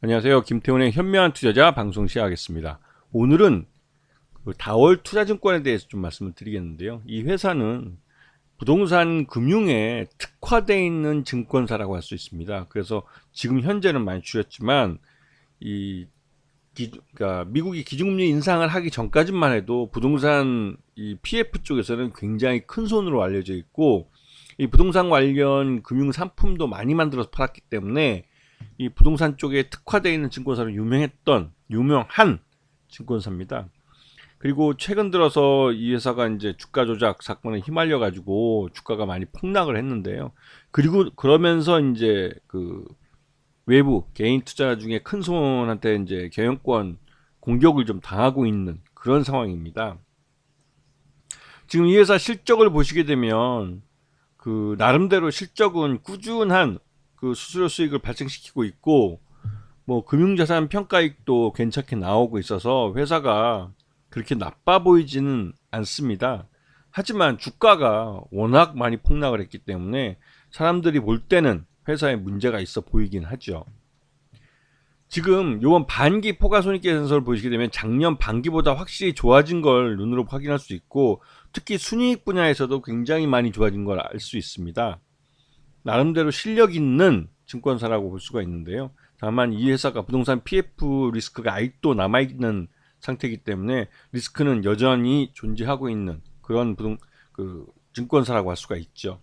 안녕하세요. 김태훈의 현명한 투자자 방송 시작하겠습니다. 오늘은 그 다월 투자증권에 대해서 좀 말씀을 드리겠는데요. 이 회사는 부동산 금융에 특화되어 있는 증권사라고 할 수 있습니다. 그래서 지금 현재는 많이 줄였지만 이 그러니까 미국이 기준금리 인상을 하기 전까지만 해도 부동산 이 PF 쪽에서는 굉장히 큰 손으로 알려져 있고, 이 부동산 관련 금융 상품도 많이 만들어서 팔았기 때문에 이 부동산 쪽에 특화되어 있는 증권사로 유명한 증권사입니다. 그리고 최근 들어서 이 회사가 이제 주가 조작 사건에 휘말려 가지고 주가가 많이 폭락을 했는데요. 그리고 그러면서 이제 그 외부 개인 투자 중에 큰 손한테 이제 경영권 공격을 좀 당하고 있는 그런 상황입니다. 지금 이 회사 실적을 보시게 되면 그 나름대로 실적은 꾸준한 그 수수료 수익을 발생시키고 있고, 뭐 금융자산 평가익도 괜찮게 나오고 있어서 회사가 그렇게 나빠 보이지는 않습니다. 하지만 주가가 워낙 많이 폭락을 했기 때문에 사람들이 볼 때는 회사에 문제가 있어 보이긴 하죠. 지금 요번 반기 포괄손익계산서를 보시게 되면 작년 반기보다 확실히 좋아진 걸 눈으로 확인할 수 있고, 특히 순이익 분야에서도 굉장히 많이 좋아진 걸 알 수 있습니다. 나름대로 실력 있는 증권사라고 볼 수가 있는데요. 다만 이 회사가 부동산 PF 리스크가 아직도 남아있는 상태이기 때문에 리스크는 여전히 존재하고 있는 그런 증권사라고 할 수가 있죠.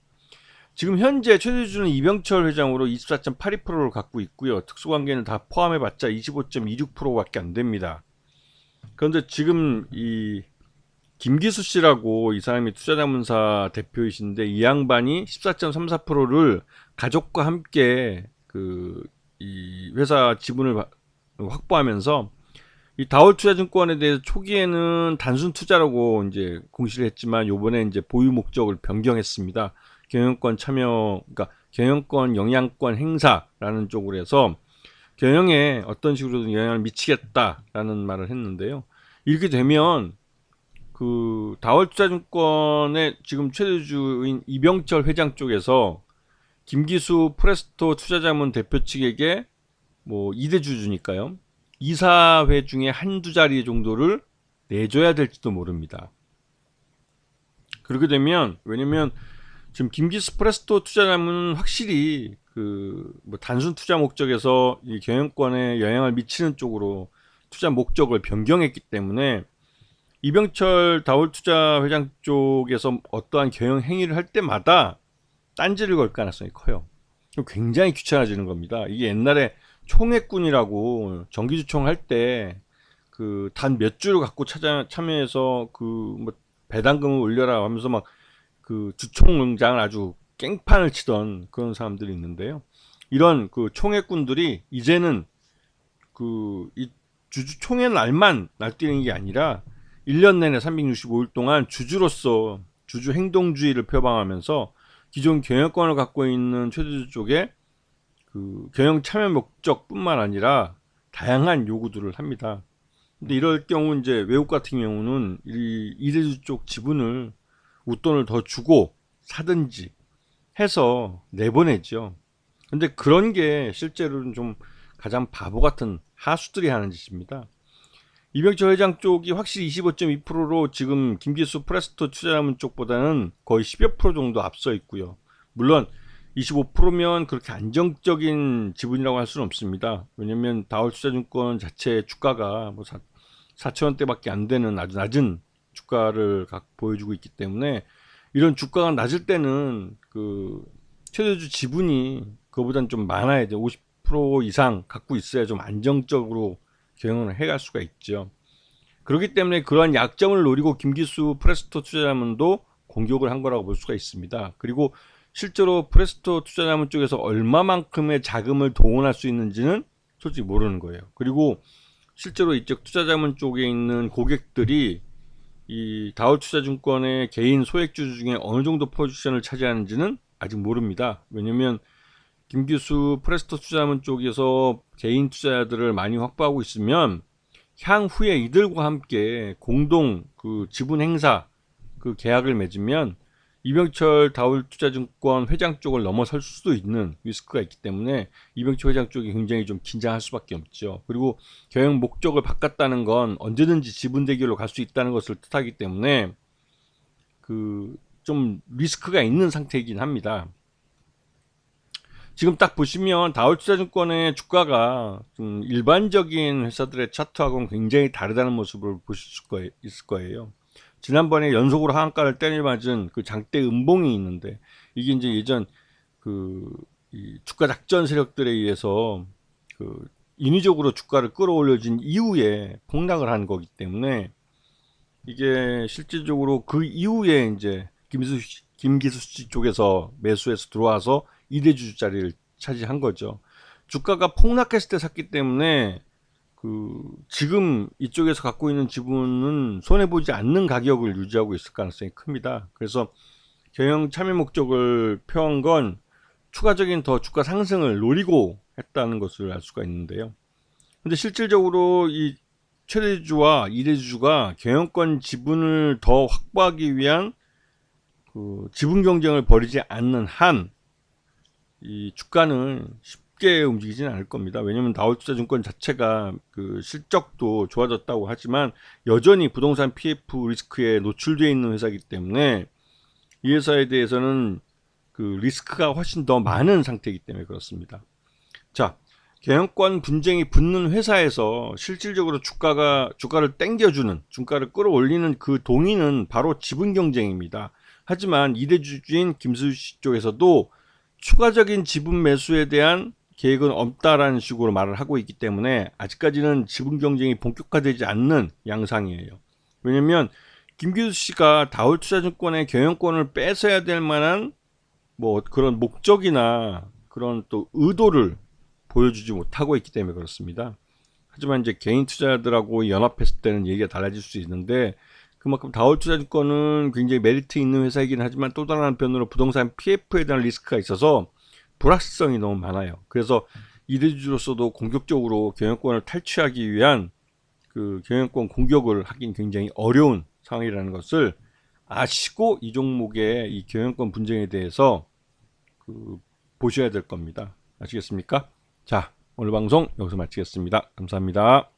지금 현재 최대주주는 이병철 회장으로 24.82%를 갖고 있고요. 특수관계는 다 포함해봤자 25.26%밖에 안 됩니다. 그런데 지금 이 김기수 씨라고 이 사람이 투자자문사 대표이신데, 이 양반이 14.34%를 가족과 함께 이 회사 지분을 확보하면서 이 다올투자증권에 대해서 초기에는 단순 투자라고 이제 공시를 했지만 요번에 이제 보유 목적을 변경했습니다. 경영권 참여, 그러니까 경영권 영향권 행사라는 쪽으로 해서 경영에 어떤 식으로든 영향을 미치겠다라는 말을 했는데요. 이렇게 되면 그 다월투자증권의 지금 최대주주인 이병철 회장 쪽에서 김기수 프레스토 투자자문 대표 측에게 뭐 2대 주주니까요, 이사회 중에 한두 자리 정도를 내줘야 될지도 모릅니다. 그렇게 되면, 왜냐면 지금 김기수 프레스토 투자자문은 확실히 뭐 단순 투자 목적에서 이 경영권에 영향을 미치는 쪽으로 투자 목적을 변경했기 때문에 이병철 다올투자 회장 쪽에서 어떠한 경영 행위를 할 때마다 딴지를 걸 가능성이 커요. 굉장히 귀찮아지는 겁니다. 이게 옛날에 총회꾼이라고 정기주총 할 때 그 단 몇 주를 갖고 참여해서 그 뭐 배당금을 올려라 하면서 막 그 주총장을 아주 깽판을 치던 그런 사람들이 있는데요. 이런 그 총회꾼들이 이제는 그 이 주주총회 날만 날뛰는 게 아니라 1년 내내 365일 동안 주주로서 주주 행동주의를 표방하면서 기존 경영권을 갖고 있는 최대주 쪽에 그 경영 참여 목적뿐만 아니라 다양한 요구들을 합니다. 근데 이럴 경우 이제 외국 같은 경우는 이 이대주 쪽 지분을 웃돈을 더 주고 사든지 해서 내보내죠. 근데 그런 게 실제로는 좀 가장 바보 같은 하수들이 하는 짓입니다. 이병철 회장 쪽이 확실히 25.2%로 지금 김기수 프레스토 투자자문 쪽보다는 거의 10여 프로 정도 앞서 있고요. 물론 25%면 그렇게 안정적인 지분이라고 할 수는 없습니다. 왜냐면 다올투자증권 자체 주가가 뭐 4천원대밖에 안 되는 아주 낮은 주가를 보여주고 있기 때문에, 이런 주가가 낮을 때는 그 최대주 지분이 그거보다는 좀 많아야 돼요. 50% 이상 갖고 있어야 좀 안정적으로 경영을 해갈 수가 있죠. 그렇기 때문에 그러한 약점을 노리고 김기수 프레스토 투자자문도 공격을 한 거라고 볼 수가 있습니다. 그리고 실제로 프레스토 투자자문 쪽에서 얼마만큼의 자금을 동원할 수 있는지는 솔직히 모르는 거예요. 그리고 실제로 이쪽 투자자문 쪽에 있는 고객들이 이 다올투자증권의 개인 소액주주 중에 어느 정도 포지션을 차지하는지는 아직 모릅니다. 왜냐면 김기수 프레스토 투자자문 쪽에서 개인 투자자들을 많이 확보하고 있으면 향후에 이들과 함께 공동 그 지분 행사 그 계약을 맺으면 이병철 다올투자증권 회장 쪽을 넘어설 수도 있는 리스크가 있기 때문에 이병철 회장 쪽이 굉장히 좀 긴장할 수밖에 없죠. 그리고 경영 목적을 바꿨다는 건 언제든지 지분 대결로 갈 수 있다는 것을 뜻하기 때문에 좀 리스크가 있는 상태이긴 합니다. 지금 딱 보시면 다올투자증권의 주가가 좀 일반적인 회사들의 차트하고는 굉장히 다르다는 모습을 보실 수가 있을 거예요. 지난번에 연속으로 하한가를 때려맞은 그 장대 음봉이 있는데, 이게 이제 예전 이 주가 작전 세력들에 의해서 인위적으로 주가를 끌어올려진 이후에 폭락을 한 거기 때문에, 이게 실질적으로 그 이후에 이제 김기수 씨 쪽에서 매수해서 들어와서 이대주 자리를 차지한 거죠. 주가가 폭락했을 때 샀기 때문에 지금 이쪽에서 갖고 있는 지분은 손해보지 않는 가격을 유지하고 있을 가능성이 큽니다. 그래서 경영 참여 목적을 표한 건 추가적인 더 주가 상승을 노리고 했다는 것을 알 수가 있는데요. 근데 실질적으로 이 최대주와 이대주가 경영권 지분을 더 확보하기 위한 지분 경쟁을 벌이지 않는 한 이 주가는 쉽게 움직이지는 않을 겁니다. 왜냐하면 다올투자증권 자체가 실적도 좋아졌다고 하지만 여전히 부동산 PF 리스크에 노출되어 있는 회사이기 때문에 이 회사에 대해서는 리스크가 훨씬 더 많은 상태이기 때문에 그렇습니다. 자, 경영권 분쟁이 붙는 회사에서 실질적으로 주가를 땡겨주는, 주가를 끌어올리는 그 동인은 바로 지분 경쟁입니다. 하지만 이대주주인 김수씨 쪽에서도 추가적인 지분 매수에 대한 계획은 없다라는 식으로 말을 하고 있기 때문에 아직까지는 지분 경쟁이 본격화되지 않는 양상이에요. 왜냐면 김기수 씨가 다올투자증권의 경영권을 뺏어야 될 만한 그런 목적이나 그런 또 의도를 보여주지 못하고 있기 때문에 그렇습니다. 하지만 이제 개인 투자자들하고 연합했을 때는 얘기가 달라질 수 있는데, 그만큼 다올투자증권은 굉장히 메리트 있는 회사이긴 하지만 또 다른 한편으로 부동산 PF에 대한 리스크가 있어서 불확실성이 너무 많아요. 그래서 이대주주로서도 공격적으로 경영권을 탈취하기 위한 경영권 공격을 하긴 굉장히 어려운 상황이라는 것을 아시고 이 종목의 이 경영권 분쟁에 대해서 보셔야 될 겁니다. 아시겠습니까? 자, 오늘 방송 여기서 마치겠습니다. 감사합니다.